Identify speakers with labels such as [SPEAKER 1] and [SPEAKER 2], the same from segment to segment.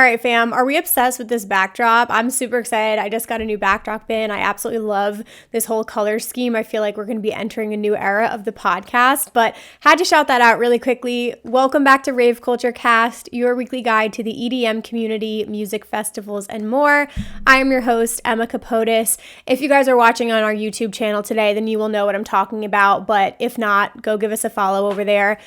[SPEAKER 1] right, fam. Are we obsessed with this backdrop? I'm super excited. I just got a new backdrop in. I absolutely love this whole color scheme. I feel like we're going to be entering a new era of the podcast, but had to shout that out really quickly. Welcome back to Rave Culture Cast, your weekly guide to the EDM community, music festivals, and more. I am your host, Emma Capotis. If you guys are watching on our YouTube channel today, then you will know what I'm talking about, but if not, go give us a follow over there.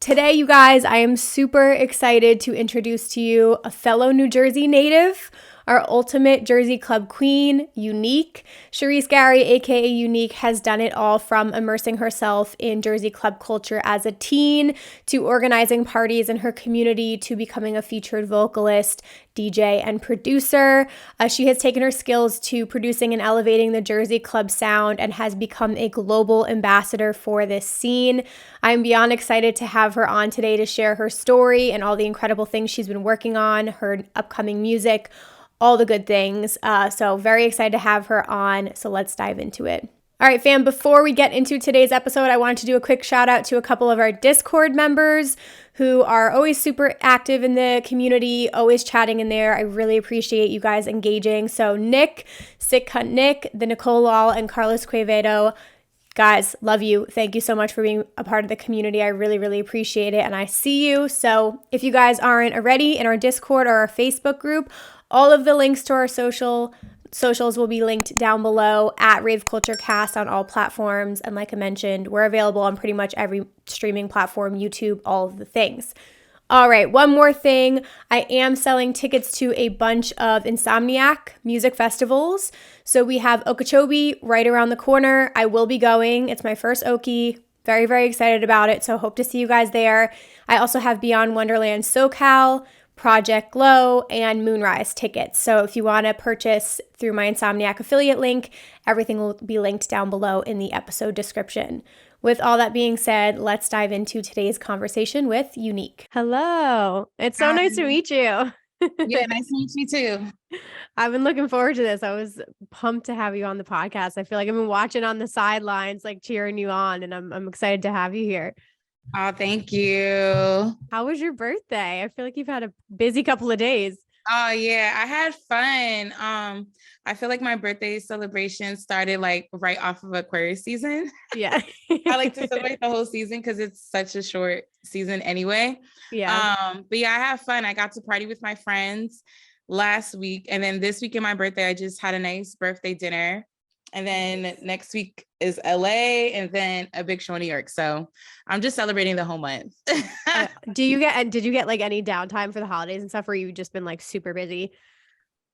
[SPEAKER 1] Today, you guys, I am super excited to introduce to you a fellow New Jersey native, our ultimate Jersey club queen, UNIIQU3. Cherise Gary, aka UNIIQU3, has done it all from immersing herself in Jersey club culture as a teen, to organizing parties in her community, to becoming a featured vocalist, DJ, and producer. She has taken her skills to producing and elevating the Jersey club sound and has become a global ambassador for this scene. I'm beyond excited to have her on today to share her story and all the incredible things she's been working on, her upcoming music, all the good things. So very excited to have her on. So let's dive into it. All right, fam, before we get into today's episode, I wanted to do a quick shout out to a couple of our Discord members who are always super active in the community, always chatting in there. I really appreciate you guys engaging. So Nick, Sick Cunt Nick, the Nicole Lal, and Carlos Quevedo. Guys, love you. Thank you so much for being a part of the community. I really, really appreciate it. And I see you. So if you guys aren't already in our Discord or our Facebook group, all of the links to our socials will be linked down below at Rave Culture Cast on all platforms. And like I mentioned, we're available on pretty much every streaming platform, YouTube, all of the things. All right, one more thing. I am selling tickets to a bunch of Insomniac music festivals. So we have Okeechobee right around the corner. I will be going. It's my first Okie. Very, very excited about it. So hope to see you guys there. I also have Beyond Wonderland SoCal, Project Glow, and Moonrise tickets. So if you want to purchase through my Insomniac affiliate link, everything will be linked down below in the episode description. With all that being said, let's dive into today's conversation with UNIIQU3. Hello. It's so nice to meet you.
[SPEAKER 2] Yeah, nice to meet you too.
[SPEAKER 1] I've been looking forward to this. I was pumped to have you on the podcast. I feel like I've been watching on the sidelines, like cheering you on, and I'm excited to have you here.
[SPEAKER 2] Oh, thank you.
[SPEAKER 1] How was your birthday? I feel like you've had a busy couple of days.
[SPEAKER 2] Oh yeah, I had fun. I feel like my birthday celebration started like right off of Aquarius season.
[SPEAKER 1] Yeah.
[SPEAKER 2] I like to celebrate the whole season because it's such a short season anyway.
[SPEAKER 1] Yeah.
[SPEAKER 2] But yeah, I had fun. I got to party with my friends last week. And then this week in my birthday, I just had a nice birthday dinner. And then next week is LA and then a big show in New York. So I'm just celebrating the whole month.
[SPEAKER 1] Did you get like any downtime for the holidays and stuff, or you just been like super busy?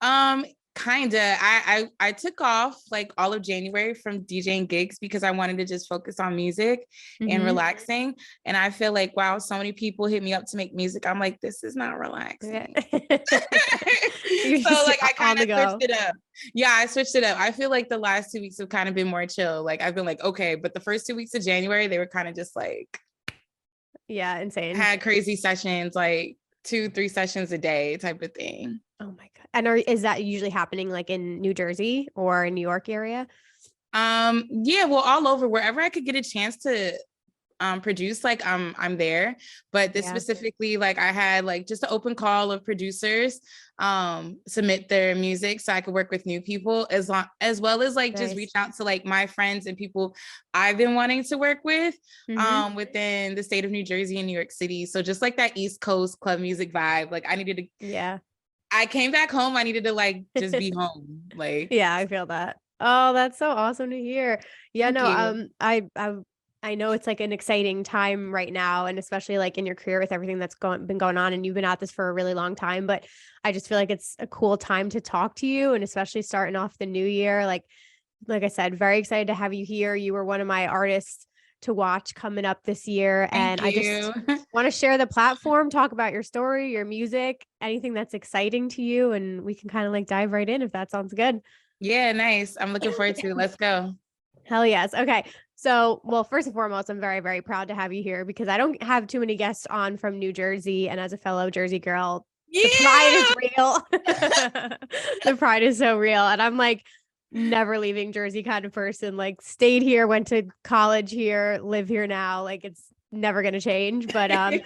[SPEAKER 2] Kinda. I took off like all of January from DJing gigs because I wanted to just focus on music and relaxing. And I feel like, wow, so many people hit me up to make music. I'm like, this is not relaxing.
[SPEAKER 1] Yeah.
[SPEAKER 2] So like I kind of switched it up. Yeah, I switched it up. I feel like the last 2 weeks have kind of been more chill. Like I've been like, okay, but the first 2 weeks of January, they were kind of just like,
[SPEAKER 1] yeah, insane.
[SPEAKER 2] Had crazy sessions, like 2-3 sessions a day type of thing.
[SPEAKER 1] Oh my God. And is that usually happening like in New Jersey or in New York area?
[SPEAKER 2] Yeah, well, all over, wherever I could get a chance to produce, like I'm there. But this specifically, like I had like just an open call of producers submit their music so I could work with new people as well as like just reach out to like my friends and people I've been wanting to work with within the state of New Jersey and New York City. So just like that East Coast club music vibe, like I needed to I came back home. I needed to like just be home. Like,
[SPEAKER 1] yeah, I feel that. Oh, that's so awesome to hear. Yeah, I know it's like an exciting time right now, and especially like in your career with everything that's been going on, and you've been at this for a really long time, but I just feel like it's a cool time to talk to you, and especially starting off the new year. Like I said, very excited to have you here. You were one of my artists to watch coming up this year.
[SPEAKER 2] Thank
[SPEAKER 1] and
[SPEAKER 2] you.
[SPEAKER 1] I just want to share the platform, talk about your story, your music, anything that's exciting to you. And we can kind of like dive right in if that sounds good.
[SPEAKER 2] Yeah, nice. I'm looking forward to it. Let's go.
[SPEAKER 1] Hell yes. Okay. So, well, first and foremost, I'm very, very proud to have you here because I don't have too many guests on from New Jersey. And as a fellow Jersey girl, the pride is real. The pride is so real. And I'm like, never leaving Jersey kind of person, like stayed here, went to college here, live here now. Like never going to change. But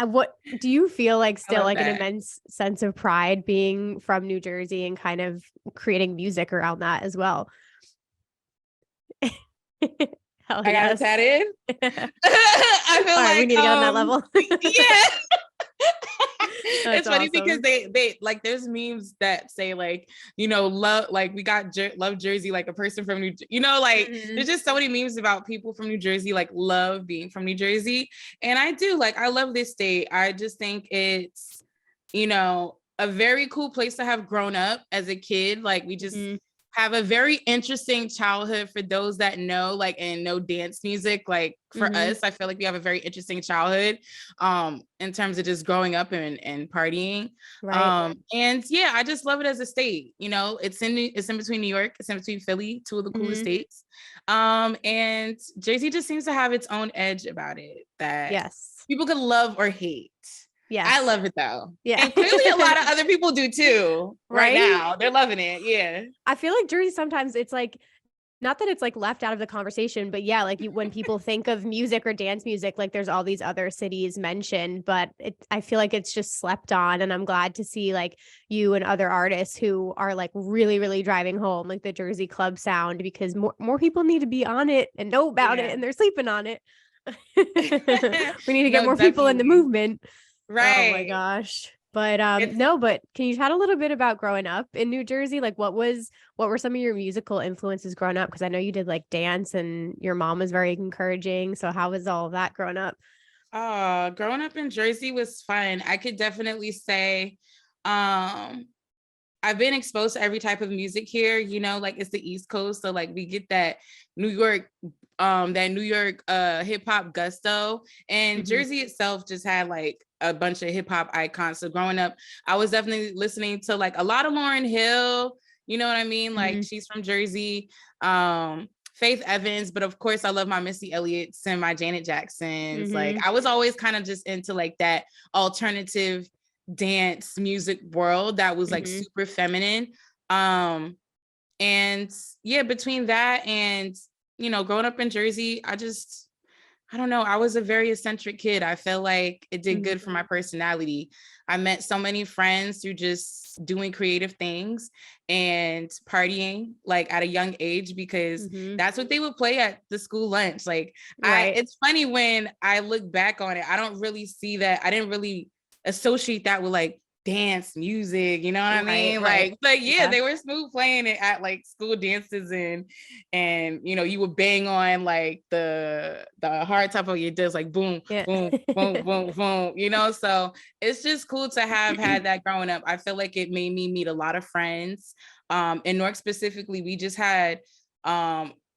[SPEAKER 1] what do you feel like still like an immense sense of pride being from New Jersey and kind of creating music around that as well?
[SPEAKER 2] Hell I yes. got it tatted. I feel like
[SPEAKER 1] we need to get on that level.
[SPEAKER 2] Yeah. It's funny because they like there's memes that say like, you know, love, like we got love Jersey, like a person from New, you know, like there's just so many memes about people from New Jersey, like love being from New Jersey. And I do, like, I love this state. I just think it's, you know, a very cool place to have grown up as a kid. Like we just have a very interesting childhood for those that know, like, and know dance music. Like for us, I feel like we have a very interesting childhood in terms of just growing up and partying. Right. And yeah, I just love it as a state. You know, it's in between New York, it's in between Philly, two of the coolest states. And Jersey just seems to have its own edge about it that people could love or hate. Yeah, I love it though. Yeah, and clearly a lot of other people do too. Right now, they're loving it. Yeah,
[SPEAKER 1] I feel like Jersey sometimes it's like, not that it's like left out of the conversation, but yeah, like when people think of music or dance music, like there's all these other cities mentioned, but I feel like it's just slept on. And I'm glad to see like you and other artists who are like really, really driving home like the Jersey club sound, because more people need to be on it and know about it, and they're sleeping on it. We need to get more people in the movement.
[SPEAKER 2] Right.
[SPEAKER 1] Oh my gosh. But but can you chat a little bit about growing up in New Jersey? Like what were some of your musical influences growing up? Because I know you did like dance and your mom was very encouraging. So how was all of that growing up?
[SPEAKER 2] Growing up in Jersey was fun. I could definitely say I've been exposed to every type of music here, you know, like it's the East Coast. So like we get that New York hip hop gusto, and Jersey itself just had like a bunch of hip hop icons. So growing up, I was definitely listening to like a lot of Lauryn Hill, you know what I mean? Like she's from Jersey, Faith Evans, but of course I love my Missy Elliott's and my Janet Jacksons. Like I was always kind of just into like that alternative dance music world that was like super feminine. And yeah, between that and, you know, growing up in Jersey, I don't know. I was a very eccentric kid. I feel like it did good for my personality. I met so many friends through just doing creative things and partying like at a young age, because that's what they would play at the school lunch. Like it's funny when I look back on it, I don't really see that. I didn't really associate that with like dance music, you know what I mean? Like, but yeah, they were smooth playing it at like school dances, and you know, you would bang on like the hard top of your disc, like boom, boom, boom, boom, boom, you know? So it's just cool to have had that growing up. I feel like it made me meet a lot of friends. In Newark specifically, we just had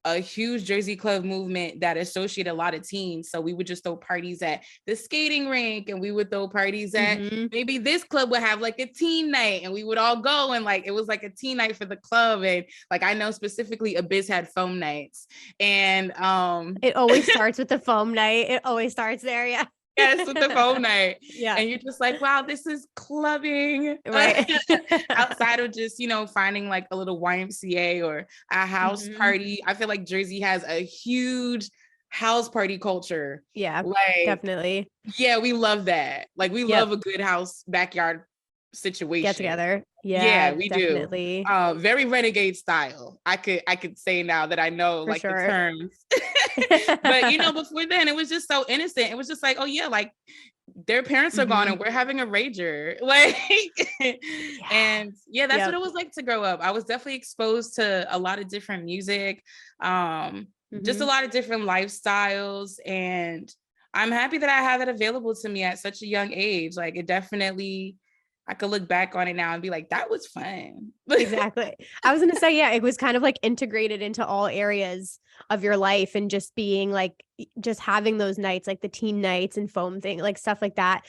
[SPEAKER 2] a huge Jersey club movement that associated a lot of teens. So we would just throw parties at the skating rink, and we would throw parties at maybe this club would have like a teen night, and we would all go, and like it was like a teen night for the club. And like I know specifically Abyss had foam nights, and
[SPEAKER 1] it always starts with the foam night. It always starts there. Yeah.
[SPEAKER 2] Yes, with the foam night. Yeah. And you're just like, wow, this is clubbing. Right. Outside of just, you know, finding like a little YMCA or a house party. I feel like Jersey has a huge house party culture.
[SPEAKER 1] Yeah, like, definitely.
[SPEAKER 2] Yeah, we love that. Like we love a good house backyard situation.
[SPEAKER 1] Get together. Yeah,
[SPEAKER 2] we
[SPEAKER 1] definitely.
[SPEAKER 2] Do. Very renegade style. I could say now that I know the terms. But you know, before then it was just so innocent. It was just like, oh yeah, like their parents are gone and we're having a rager. Like and yeah, that's what it was like to grow up. I was definitely exposed to a lot of different music, just a lot of different lifestyles, and I'm happy that I have that available to me at such a young age. Like it definitely, I could look back on it now and be like, that was fun.
[SPEAKER 1] Exactly. I was going to say, yeah, it was kind of like integrated into all areas of your life, and just being like, just having those nights, like the teen nights and foam thing, like stuff like that.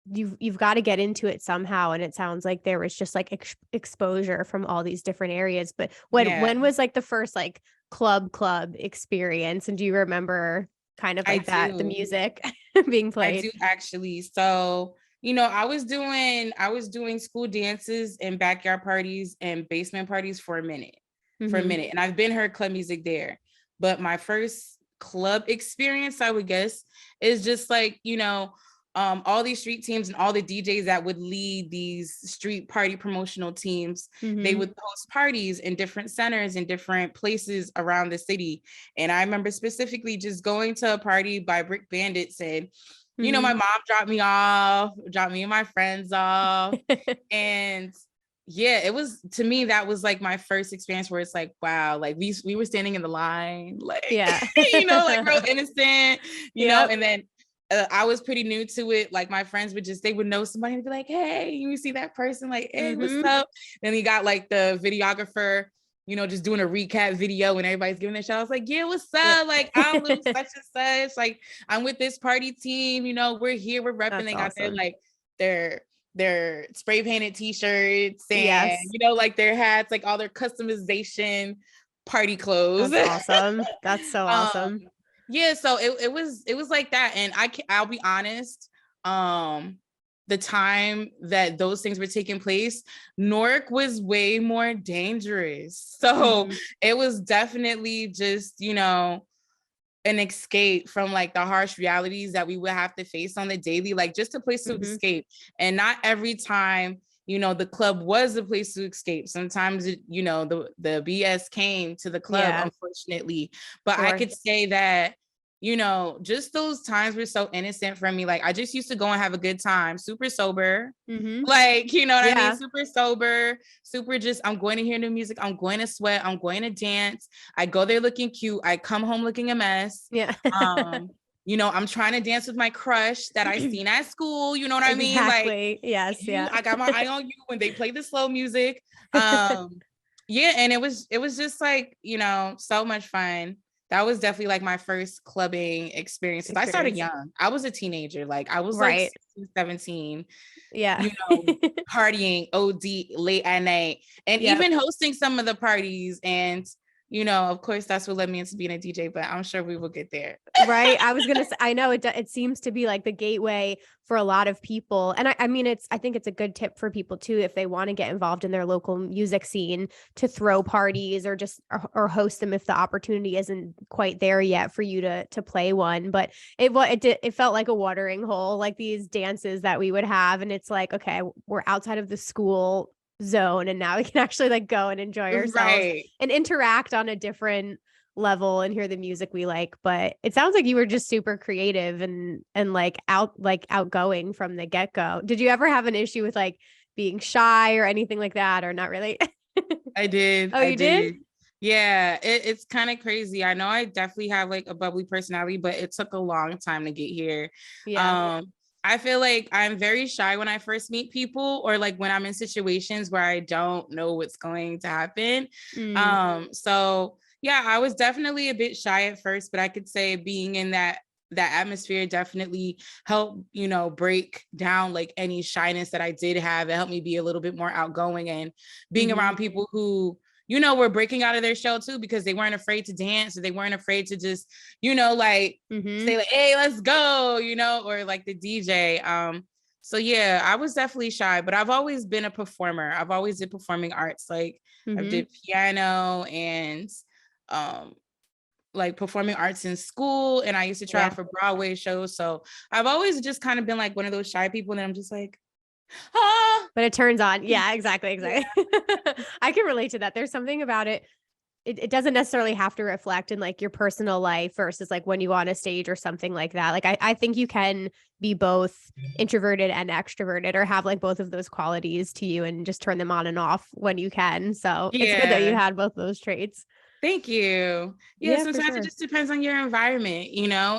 [SPEAKER 1] You've got to get into it somehow. And it sounds like there was just like exposure from all these different areas. But when was like the first like club experience? And do you remember kind of like the music being played?
[SPEAKER 2] I do actually. So you know, I was doing school dances and backyard parties and basement parties for a minute, and I've been heard club music there. But my first club experience, I would guess, is just like, all these street teams and all the DJs that would lead these street party promotional teams, they would host parties in different centers in different places around the city. And I remember specifically just going to a party by Brick Bandits, and my mom dropped me and my friends off. And yeah, it was, to me, that was like my first experience where it's like, wow, like we were standing in the line, like, like real innocent, know, and then I was pretty new to it. Like my friends they would know somebody and be like, hey, you see that person? Like, hey, what's up? Then you got like the videographer, just doing a recap video and everybody's giving a shout. I was like, yeah, what's up? Like, I'm with such and such. Like, I'm with this party team. We're here, we're repping. They got their like their spray painted t-shirts and like their hats, like all their customization party clothes.
[SPEAKER 1] That's awesome. That's so awesome.
[SPEAKER 2] Yeah, so it was like that. And I'll be honest, the time that those things were taking place, Newark was way more dangerous. So it was definitely just, an escape from like the harsh realities that we would have to face on the daily, like just a place to escape. And not every time, the club was a place to escape. Sometimes the BS came to the club, unfortunately. But I could say that, just those times were so innocent for me. Like, I just used to go and have a good time, super sober. Like, what I mean? Super sober, super just, I'm going to hear new music. I'm going to sweat. I'm going to dance. I go there looking cute. I come home looking a mess.
[SPEAKER 1] Yeah.
[SPEAKER 2] I'm trying to dance with my crush that I seen at school. You know what I mean?
[SPEAKER 1] Like, yes. Yeah.
[SPEAKER 2] I got my eye on you when they play the slow music. Yeah. And it was just like, so much fun. That was definitely like my first clubbing experience. I started young. I was a teenager. Like I was like 16, 17.
[SPEAKER 1] Yeah.
[SPEAKER 2] Partying OD late at night and even hosting some of the parties. And, of course, that's what led me into being a DJ, but I'm sure we will get there.
[SPEAKER 1] Right. I was going to say, I know it seems to be like the gateway for a lot of people. And I mean, I think it's a good tip for people too, if they want to get involved in their local music scene, to throw parties or just, or host them if the opportunity isn't quite there yet for you to play one. But it felt like a watering hole, like these dances that we would have. And it's like, okay, we're outside of the school zone and now we can actually like go and enjoy ourselves and interact on a different level and hear the music we like. But it sounds like you were just super creative and outgoing from the get-go. Did you ever have an issue with like being shy or anything like that, or not really?
[SPEAKER 2] I did.
[SPEAKER 1] Oh, you did?
[SPEAKER 2] Yeah, it's kind of crazy. I know I definitely have like a bubbly personality, but it took a long time to get here. I feel like I'm very shy when I first meet people, or like when I'm in situations where I don't know what's going to happen. So yeah, I was definitely a bit shy at first, but I could say being in that atmosphere definitely helped, break down like any shyness that I did have. It helped me be a little bit more outgoing, and being around people who, were breaking out of their shell too, because they weren't afraid to dance, or they weren't afraid to just, say like, hey, let's go, or like the DJ. So yeah, I was definitely shy, but I've always been a performer. I've always did performing arts. Like I did piano and like performing arts in school, and I used to try out for Broadway shows. So I've always just kind of been like one of those shy people, and I'm just like,
[SPEAKER 1] but it turns on. Yeah, exactly. I can relate to that. There's something about it. It doesn't necessarily have to reflect in like your personal life versus like when you on a stage or something like that. Like I think you can be both introverted and extroverted, or have like both of those qualities to you and just turn them on and off when you can. So it's good that you had both those traits.
[SPEAKER 2] Thank you. Yeah, sometimes it just depends on your environment,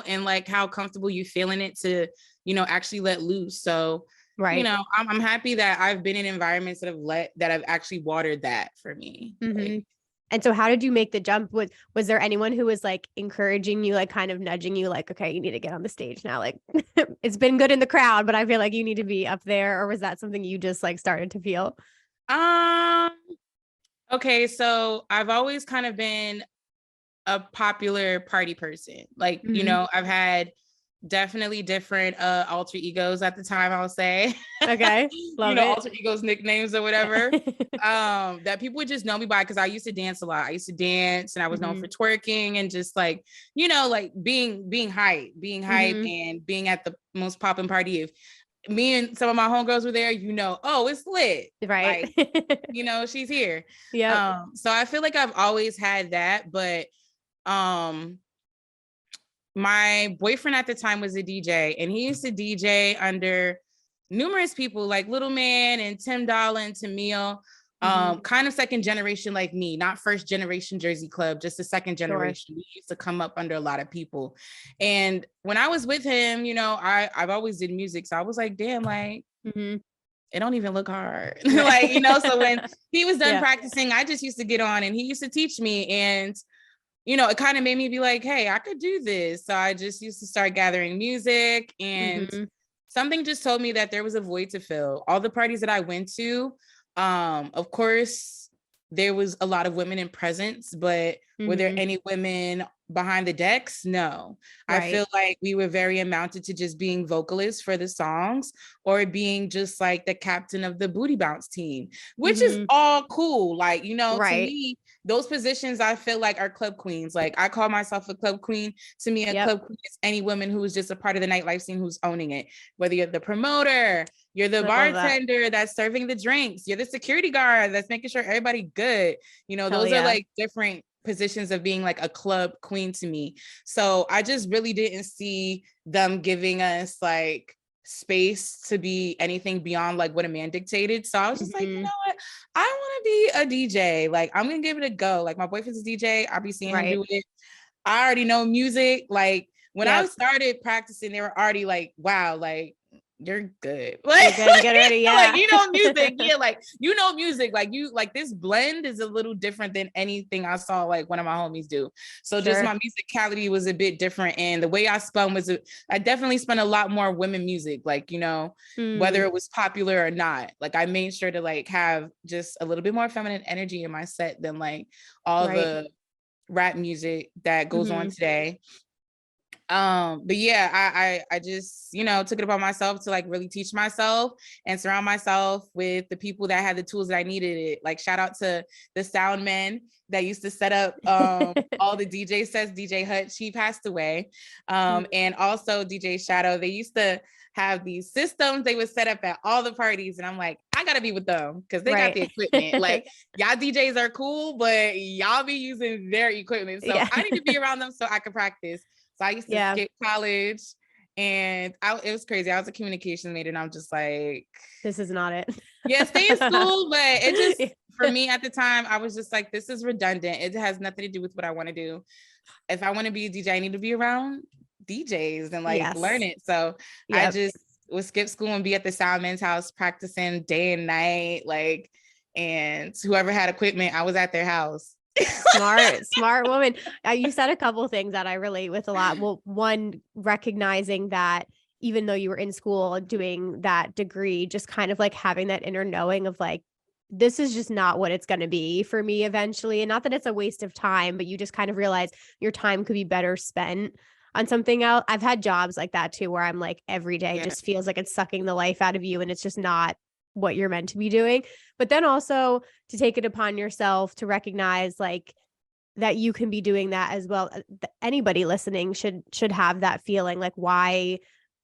[SPEAKER 2] and like how comfortable you feel in it to, actually let loose. So, I'm happy that I've been in environments that have actually watered that for me. Like,
[SPEAKER 1] and so how did you make the jump? Was there anyone who was like encouraging you, like kind of nudging you, like, okay, you need to get on the stage now? Like it's been good in the crowd, but I feel like you need to be up there. Or was that something you just like started to feel?
[SPEAKER 2] Okay, so I've always kind of been a popular party person. Like, I've had definitely different alter egos at the time, I'll say.
[SPEAKER 1] Okay. Love it.
[SPEAKER 2] Alter egos nicknames or whatever. That people would just know me by, because I used to dance a lot. I used to dance and I was known for twerking and just like, like being hype and being at the most poppin' party. If me and some of my homegirls were there, oh, it's lit.
[SPEAKER 1] Right.
[SPEAKER 2] Like, she's here. Yeah. So I feel like I've always had that, but my boyfriend at the time was a DJ, and he used to DJ under numerous people like Little Man and Tim Dollar and Tamil, kind of second generation like me, not first generation Jersey Club, just the second generation. He used to come up under a lot of people. And when I was with him, I've always did music. So I was like, damn, like, it don't even look hard. Like, so when he was done practicing, I just used to get on and he used to teach me. And it kind of made me be like, hey, I could do this. So I just used to start gathering music, and something just told me that there was a void to fill. All the parties that I went to, of course, there was a lot of women in presence, but were there any women behind the decks? No. Right. I feel like we were very amounted to just being vocalists for the songs, or being just like the captain of the booty bounce team, which is all cool. Like, to me, those positions I feel like are club queens. Like, I call myself a club queen. To me, a club queen is any woman who is just a part of the nightlife scene, who's owning it. Whether you're the promoter, you're the bartender that's serving the drinks, you're the security guard that's making sure everybody good. Those are like different positions of being like a club queen to me. So I just really didn't see them giving us like space to be anything beyond like what a man dictated. So I was just like, you know what? I want to be a DJ. Like, I'm going to give it a go. Like, my boyfriend's a DJ. I'll be seeing him do it. I already know music. Like, when I started practicing, they were already like, wow, like, you're good. Like, you're good, get ready, like, music. Yeah, like, music. Like, like, this blend is a little different than anything I saw like one of my homies do. So just my musicality was a bit different, and the way I spun was I definitely spun a lot more women music. Like, whether it was popular or not. Like, I made sure to like have just a little bit more feminine energy in my set than like all the rap music that goes on today. But yeah, I just, took it upon myself to like really teach myself and surround myself with the people that had the tools that I needed. It like, shout out to the sound men that used to set up all the DJ sets. DJ Hutch, he passed away. And also DJ Shadow, they used to have these systems they would set up at all the parties, and I'm like, I gotta be with them because they got the equipment. Like, y'all DJs are cool, but y'all be using their equipment, so I need to be around them so I can practice. So I used to skip college, and it was crazy. I was a communications major, and I'm just like,
[SPEAKER 1] this is not it.
[SPEAKER 2] Yeah, stay in school, but it just, for me at the time, I was just like, this is redundant. It has nothing to do with what I want to do. If I want to be a DJ, I need to be around DJs and like learn it. So I just would skip school and be at the soundman's house practicing day and night. Like, and whoever had equipment, I was at their house.
[SPEAKER 1] Smart woman. You said a couple of things that I relate with a lot. Well, one, recognizing that even though you were in school doing that degree, just kind of like having that inner knowing of like, this is just not what it's going to be for me eventually. And not that it's a waste of time, but you just kind of realize your time could be better spent on something else. I've had jobs like that too, where I'm like, every day just feels like it's sucking the life out of you, and it's just not what you're meant to be doing. But then also to take it upon yourself to recognize like that you can be doing that as well. Anybody listening should have that feeling, like, why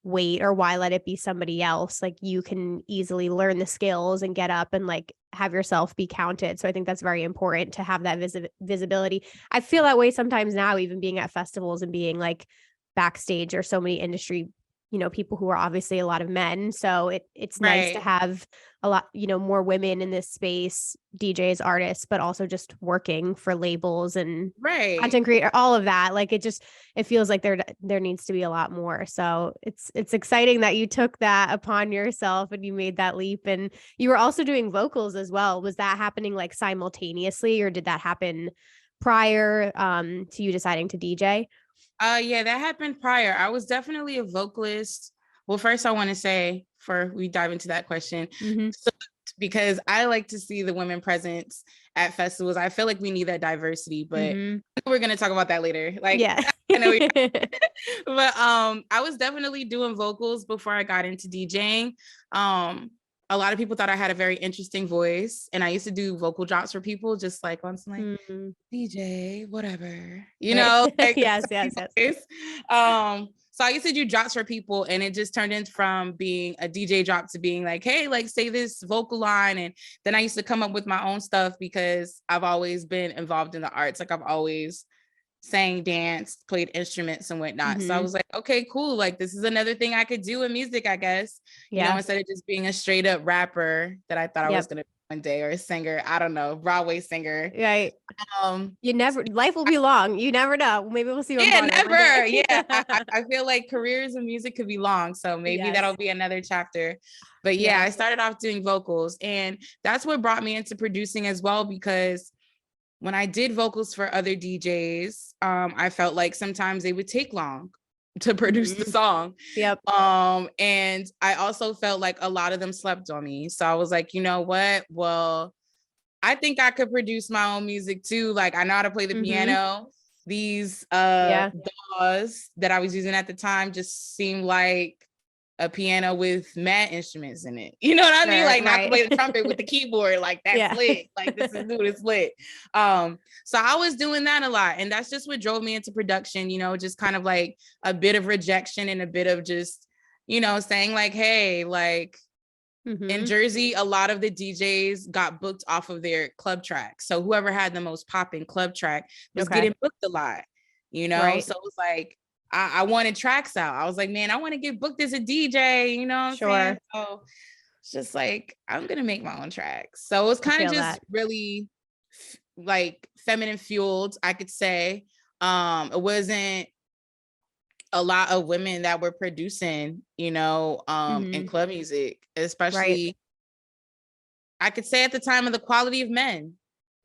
[SPEAKER 1] wait, or why let it be somebody else? Like, you can easily learn the skills and get up and like have yourself be counted. So I think that's very important to have that visibility. I feel that way sometimes now, even being at festivals and being like backstage, or so many industry people who are obviously a lot of men. So it's nice to have a lot, more women in this space, DJs, artists, but also just working for labels and content creator, all of that. Like, it feels like there needs to be a lot more. So it's exciting that you took that upon yourself and you made that leap. And you were also doing vocals as well. Was that happening like simultaneously, or did that happen prior to you deciding to DJ?
[SPEAKER 2] Yeah, that happened prior. I was definitely a vocalist. Well, first I want to say, before we dive into that question, so because I like to see the women presence at festivals. I feel like we need that diversity, but we're going to talk about that later. Like,
[SPEAKER 1] yeah.
[SPEAKER 2] I know but I was definitely doing vocals before I got into DJing. A lot of people thought I had a very interesting voice, and I used to do vocal drops for people, just like once I'm like, DJ, whatever, you know, like,
[SPEAKER 1] yes.
[SPEAKER 2] So I used to do drops for people, and it just turned into from being a DJ drop to being like, hey, like say this vocal line. And then I used to come up with my own stuff because I've always been involved in the arts. Like I've always sang, danced, played instruments and whatnot. So I was like, okay, cool. Like this is another thing I could do in music, I guess, you know, instead of just being a straight up rapper that I thought I was going to be one day, or a singer, I don't know, Broadway singer.
[SPEAKER 1] Right. Life will be long. You never know. Maybe we'll see.
[SPEAKER 2] Yeah, never. Yeah. I feel like careers in music could be long. So maybe that'll be another chapter. But yeah, I started off doing vocals, and that's what brought me into producing as well, because when I did vocals for other DJs, I felt like sometimes they would take long to produce the song. And I also felt like a lot of them slept on me. So I was like, you know what? Well, I think I could produce my own music too. Like I know how to play the piano. These DAWs that I was using at the time just seemed like a piano with mad instruments in it. You know what I mean? Like not to play the trumpet with the keyboard. Like that's lit. Like this is new, it's lit. So I was doing that a lot. And that's just what drove me into production, you know, just kind of like a bit of rejection and a bit of just, you know, saying like, hey, like in Jersey, a lot of the DJs got booked off of their club track. So whoever had the most popping club track was getting booked a lot, you know? So it was like, I wanted tracks out. I was like, man, I want to get booked as a DJ, you know what I'm saying? So it's just like, I'm going to make my own tracks. So it was kind of just really like feminine fueled, I could say. It wasn't a lot of women that were producing, you know, in club music, especially I could say at the time of the quality of men,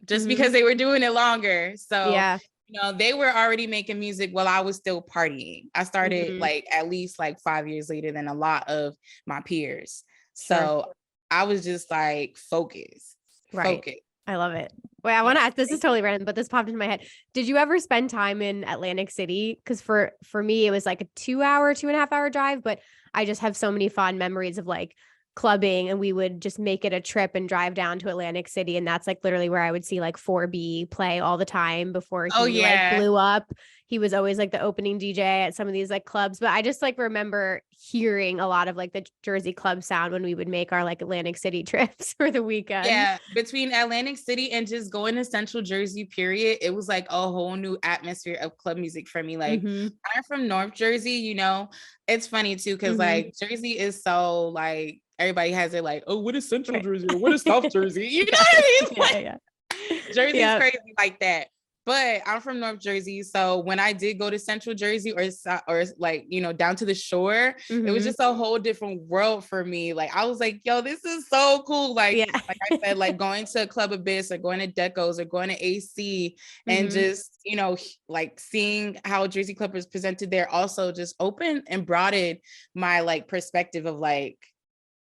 [SPEAKER 2] just because they were doing it longer. So you know, they were already making music while I was still partying. I started like at least like 5 years later than a lot of my peers. So I was just like focused.
[SPEAKER 1] I love it. Wait, I want to ask, this is totally random, but this popped into my head. Did you ever spend time in Atlantic City? Because for me, it was like a 2.5 hour drive, but I just have so many fond memories of like clubbing, and we would just make it a trip and drive down to Atlantic City. And that's like literally where I would see like 4B play all the time before he like blew up. He was always like the opening DJ at some of these like clubs, but I just like remember hearing a lot of like the Jersey club sound when we would make our like Atlantic City trips for the weekend.
[SPEAKER 2] Yeah, between Atlantic City and just going to Central Jersey, period, it was like a whole new atmosphere of club music for me. Like I'm from North Jersey, you know, it's funny too, because like Jersey is so like, everybody has it like, oh, what is Central Jersey or what is South Jersey? You know what I mean? Like, Jersey's crazy like that. But I'm from North Jersey. So when I did go to Central Jersey or like, you know, down to the shore, it was just a whole different world for me. Like, I was like, yo, this is so cool. Like, like I said, like going to Club Abyss or going to Decos or going to AC and just, you know, like seeing how Jersey Clubbers presented there also just opened and broadened my like perspective of like,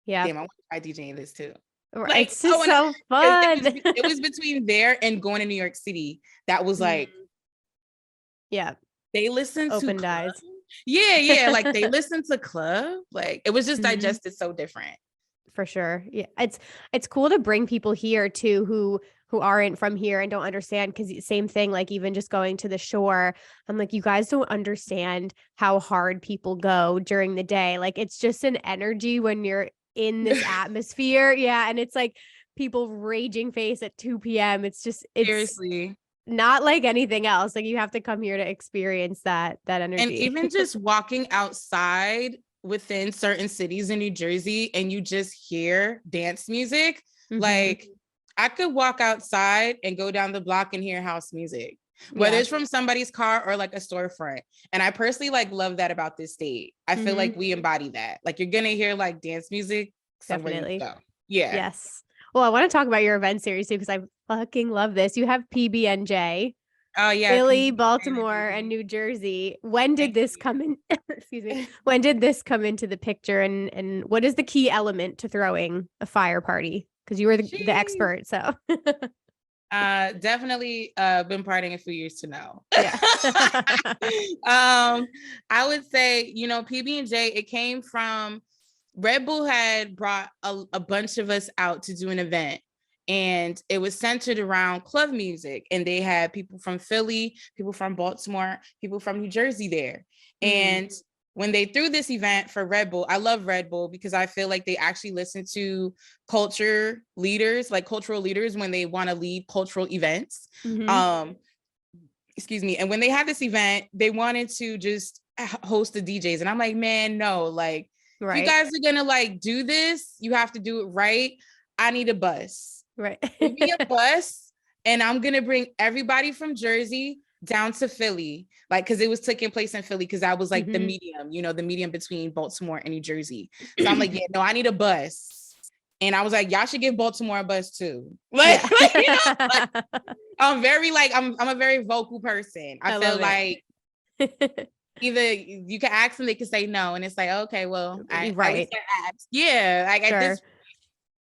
[SPEAKER 2] damn, I want to try DJing this too.
[SPEAKER 1] Like, it's just so fun.
[SPEAKER 2] It was between there and going to New York City. That was like, they listened to
[SPEAKER 1] opened eyes.
[SPEAKER 2] Yeah. Like they listened to club. Like it was just digested so different.
[SPEAKER 1] For sure. Yeah. It's cool to bring people here too, who aren't from here and don't understand. Cause same thing, like even just going to the shore, I'm like, you guys don't understand how hard people go during the day. Like it's just an energy when you're in this atmosphere. And it's like people raging face at 2 p.m. It's
[SPEAKER 2] seriously
[SPEAKER 1] not like anything else. Like you have to come here to experience that energy.
[SPEAKER 2] And even just walking outside within certain cities in New Jersey and you just hear dance music, like I could walk outside and go down the block and hear house music, whether it's from somebody's car or like a storefront. And I personally like love that about this state. I feel like we embody that. Like you're gonna hear like dance music somewhere.
[SPEAKER 1] Definitely.
[SPEAKER 2] You go. Yeah.
[SPEAKER 1] Yes. Well, I want to talk about your event series too, because I fucking love this. You have PBNJ.
[SPEAKER 2] Oh yeah.
[SPEAKER 1] Philly, Baltimore, and New Jersey. When did this come in? Excuse me. When did this come into the picture? And what is the key element to throwing a fire party? because you were the expert. So
[SPEAKER 2] definitely been partying a few years to know.
[SPEAKER 1] Yeah.
[SPEAKER 2] I would say, you know, PB&J, it came from Red Bull had brought a bunch of us out to do an event, and it was centered around club music, and they had people from Philly, people from Baltimore, people from New Jersey there. And when they threw this event for Red Bull, I love Red Bull because I feel like they actually listen to culture leaders, like cultural leaders, when they want to lead cultural events. Excuse me. And when they had this event, they wanted to just host the DJs. And I'm like, man, no, like, if you guys are gonna like do this, you have to do it right. I need a bus.
[SPEAKER 1] Right.
[SPEAKER 2] Give me a bus, and I'm gonna bring everybody from Jersey down to Philly, like, because it was taking place in Philly, because I was like the medium, you know, the medium between Baltimore and New Jersey. So I'm like, yeah, no, I need a bus. And I was like, y'all should give Baltimore a bus too. Like, you know, like, I'm a very vocal person. I feel like either you can ask them, they can say no, and it's like, okay, well, at least I asked. Yeah, like at this.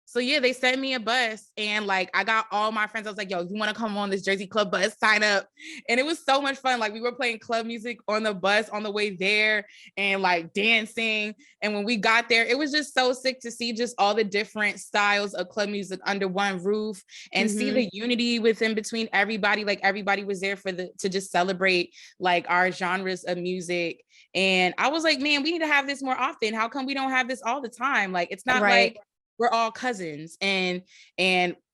[SPEAKER 2] So yeah, they sent me a bus, and like I got all my friends. I was like, yo, you want to come on this Jersey Club bus? Sign up. And it was so much fun. Like we were playing club music on the bus on the way there and like dancing. And when we got there, it was just so sick to see just all the different styles of club music under one roof and see the unity within between everybody. Like everybody was there to just celebrate like our genres of music. And I was like, man, we need to have this more often. How come we don't have this all the time? Like, it's not like we're all cousins, and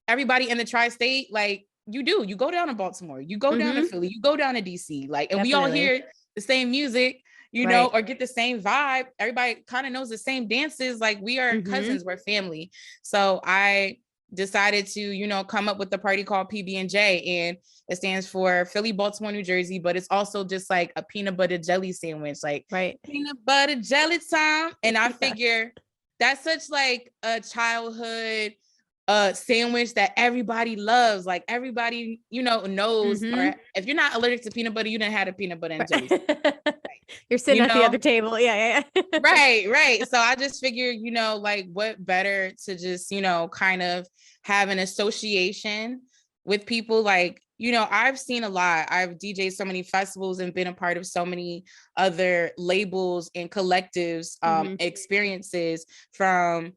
[SPEAKER 2] everybody in the tri-state, like you go down to Baltimore, you go down to Philly, you go down to DC, like, and we all hear the same music, you know, or get the same vibe. Everybody kind of knows the same dances. Like we are cousins, we're family. So I decided to, you know, come up with the party called PB&J, and it stands for Philly, Baltimore, New Jersey, but it's also just like a peanut butter jelly sandwich, like peanut butter jelly time. And I figure that's such like a childhood sandwich that everybody loves. Like everybody, you know, knows, or if you're not allergic to peanut butter, you didn't have a peanut butter and jelly.
[SPEAKER 1] You're sitting at the other table. Yeah.
[SPEAKER 2] Right. So I just figured, you know, like what better to just, you know, kind of have an association with people. Like, you know, I've seen a lot. I've DJed so many festivals and been a part of so many other labels and collectives, experiences, from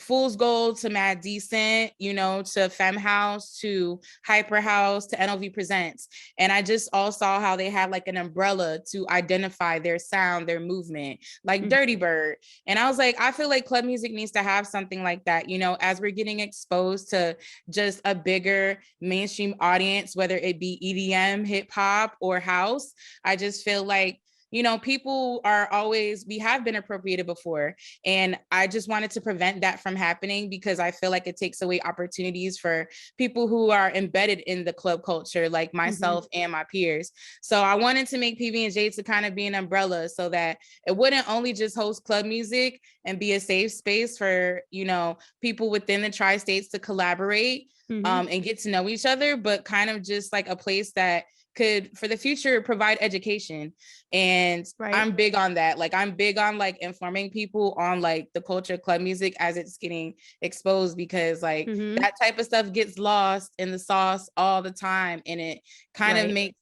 [SPEAKER 2] Fool's Gold to Mad Decent, you know, to Femme House, to Hyper House, to NLV Presents. And I just all saw how they had like an umbrella to identify their sound, their movement, like Dirty Bird. And I was like, I feel like club music needs to have something like that, you know, as we're getting exposed to just a bigger mainstream audience, whether it be EDM, hip hop, or house. I just feel like, you know, people we have been appropriated before. And I just wanted to prevent that from happening, because I feel like it takes away opportunities for people who are embedded in the club culture, like myself and my peers. So I wanted to make PB&J to kind of be an umbrella, so that it wouldn't only just host club music and be a safe space for, you know, people within the tri-states to collaborate and get to know each other, but kind of just like a place that could, for the future, provide education. And I'm big on that. Like I'm big on like informing people on like the culture of club music as it's getting exposed, because like that type of stuff gets lost in the sauce all the time, and it kind of makes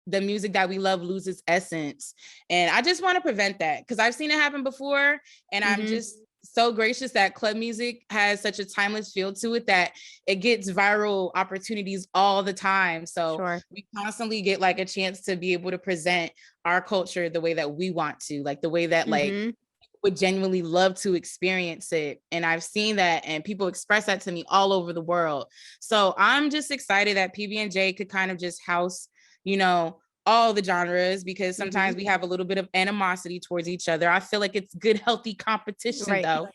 [SPEAKER 2] the music that we love lose its essence. And I just want to prevent that, because I've seen it happen before, and I'm just so gracious that club music has such a timeless feel to it that it gets viral opportunities all the time. So we constantly get like a chance to be able to present our culture the way that we want to, like the way that like would genuinely love to experience it. And I've seen that, and people express that to me all over the world. So I'm just excited that PB&J could kind of just house, you know, all the genres, because sometimes we have a little bit of animosity towards each other. I feel like it's good, healthy competition though,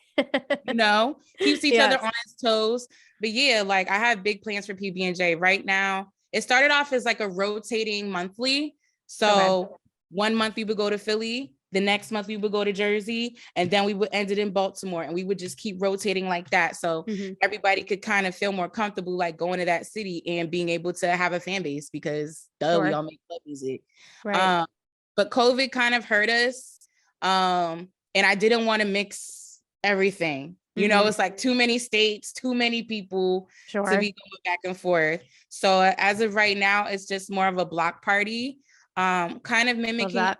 [SPEAKER 2] you know, keeps each other on its toes. But yeah, like I have big plans for PB&J right now. It started off as like a rotating monthly. So 1 month we would go to Philly, the next month we would go to Jersey, and then we would end it in Baltimore, and we would just keep rotating like that. So everybody could kind of feel more comfortable like going to that city and being able to have a fan base, because we all make club music. But COVID kind of hurt us. And I didn't want to mix everything. You know, it's like too many states, too many people to be going back and forth. So as of right now, it's just more of a block party, kind of mimicking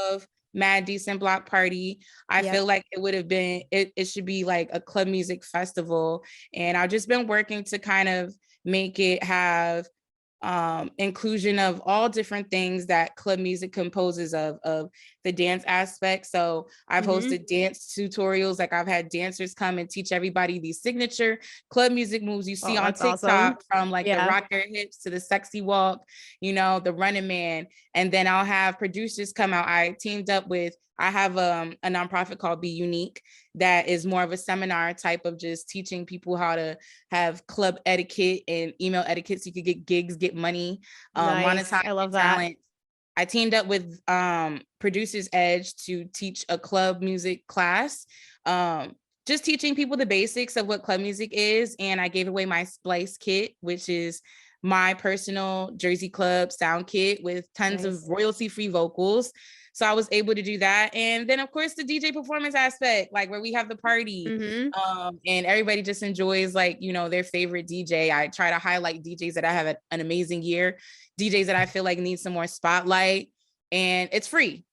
[SPEAKER 2] of Mad Decent Block Party. I feel like it would have been, it should be like a club music festival. And I've just been working to kind of make it have inclusion of all different things that club music composes of the dance aspect. So I've hosted dance tutorials. Like I've had dancers come and teach everybody these signature club music moves you see on TikTok, from like the rock your hips to the sexy walk, you know, the running man. And then I'll have producers come out. I have a nonprofit called Be Unique that is more of a seminar type of just teaching people how to have club etiquette and email etiquette so you could get gigs, get money, monetize. I love talent. I teamed up with Producers Edge to teach a club music class, just teaching people the basics of what club music is. And I gave away my Splice kit, which is my personal Jersey Club sound kit with tons of royalty-free vocals. So I was able to do that. And then of course the DJ performance aspect, like where we have the party, and everybody just enjoys like, you know, their favorite DJ. I try to highlight DJs that I have an amazing year, DJs that I feel like need some more spotlight, and it's free.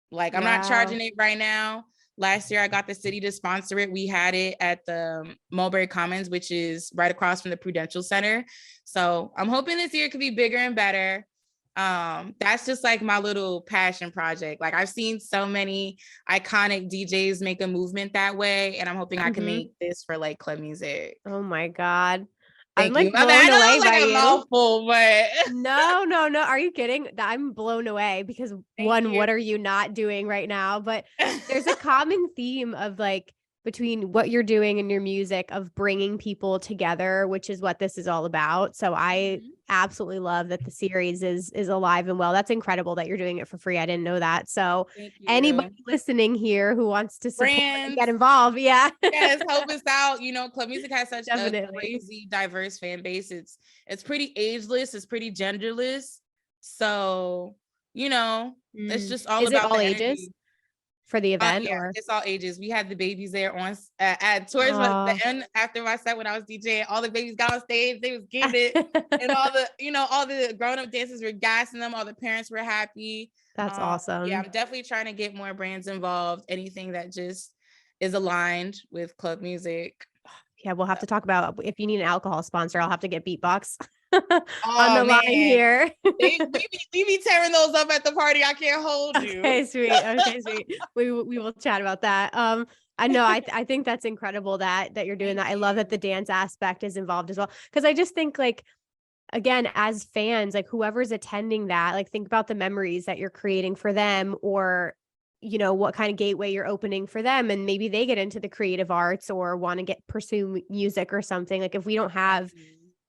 [SPEAKER 2] Like I'm not charging it right now. Last year I got the city to sponsor it. We had it at the Mulberry Commons, which is right across from the Prudential Center. So I'm hoping this year could be bigger and better. That's just like my little passion project. Like I've seen so many iconic DJs make a movement that way, and I'm hoping I can make this for like club music.
[SPEAKER 1] Oh my God.
[SPEAKER 2] I'm like blown away by you. Mouthful, but
[SPEAKER 1] no. Are you kidding? I'm blown away because what are you not doing right now? But there's a common theme of like between what you're doing and your music of bringing people together, which is what this is all about. So I absolutely love that the series is alive and well. That's incredible that you're doing it for free. I didn't know that. So anybody listening here who wants to support and get involved, yes,
[SPEAKER 2] help us out. You know, club music has such a crazy diverse fan base. It's pretty ageless, it's pretty genderless. So, you know, it's just all about all ages.
[SPEAKER 1] For the event,
[SPEAKER 2] or it's all ages. We had the babies there on at towards the end after my set when I was DJing. All the babies got on stage, they was getting it, and all the grown-up dancers were gassing them. All the parents were happy.
[SPEAKER 1] That's awesome.
[SPEAKER 2] Yeah, I'm definitely trying to get more brands involved. Anything that just is aligned with club music.
[SPEAKER 1] Yeah, we'll have to talk about if you need an alcohol sponsor. I'll have to get Beatbox on the line here.
[SPEAKER 2] we be tearing those up at the party. I can't hold you.
[SPEAKER 1] Okay, sweet. We will chat about that. I know. I think that's incredible that you're doing that. I love that the dance aspect is involved as well. Because I just think like, again, as fans, like whoever's attending that, like think about the memories that you're creating for them, or you know, what kind of gateway you're opening for them. And maybe they get into the creative arts or want to pursue music or something. Like if we don't have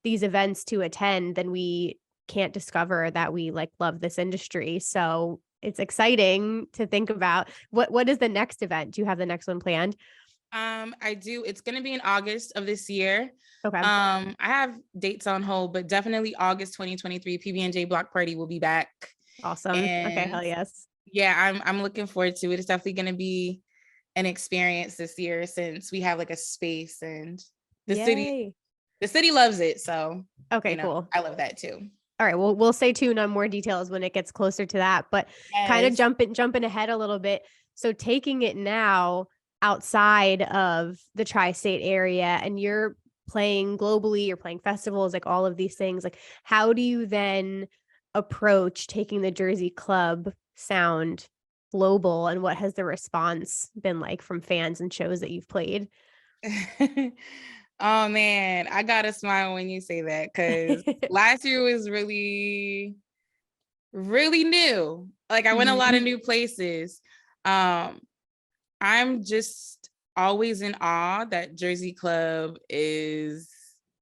[SPEAKER 1] these events to attend, then we can't discover that we like love this industry. So it's exciting to think about. What is the next event? Do you have the next one planned?
[SPEAKER 2] I do. It's going to be in August of this year.
[SPEAKER 1] Okay.
[SPEAKER 2] I have dates on hold, but definitely August 2023 PBNJ Block Party will be back.
[SPEAKER 1] Awesome. Okay, hell yes.
[SPEAKER 2] Yeah, I'm looking forward to it. It's definitely going to be an experience this year since we have like a space, and the city loves it. So
[SPEAKER 1] okay, cool.
[SPEAKER 2] I love that too.
[SPEAKER 1] All right, well, we'll stay tuned on more details when it gets closer to that, but kind of jumping ahead a little bit. So taking it now outside of the tri-state area, and you're playing globally, you're playing festivals, like all of these things, like how do you then approach taking the Jersey club sound global, and what has the response been like from fans and shows that you've played?
[SPEAKER 2] Oh man, I gotta smile when you say that, because last year was really, really new. Like I went a lot of new places. I'm just always in awe that Jersey Club is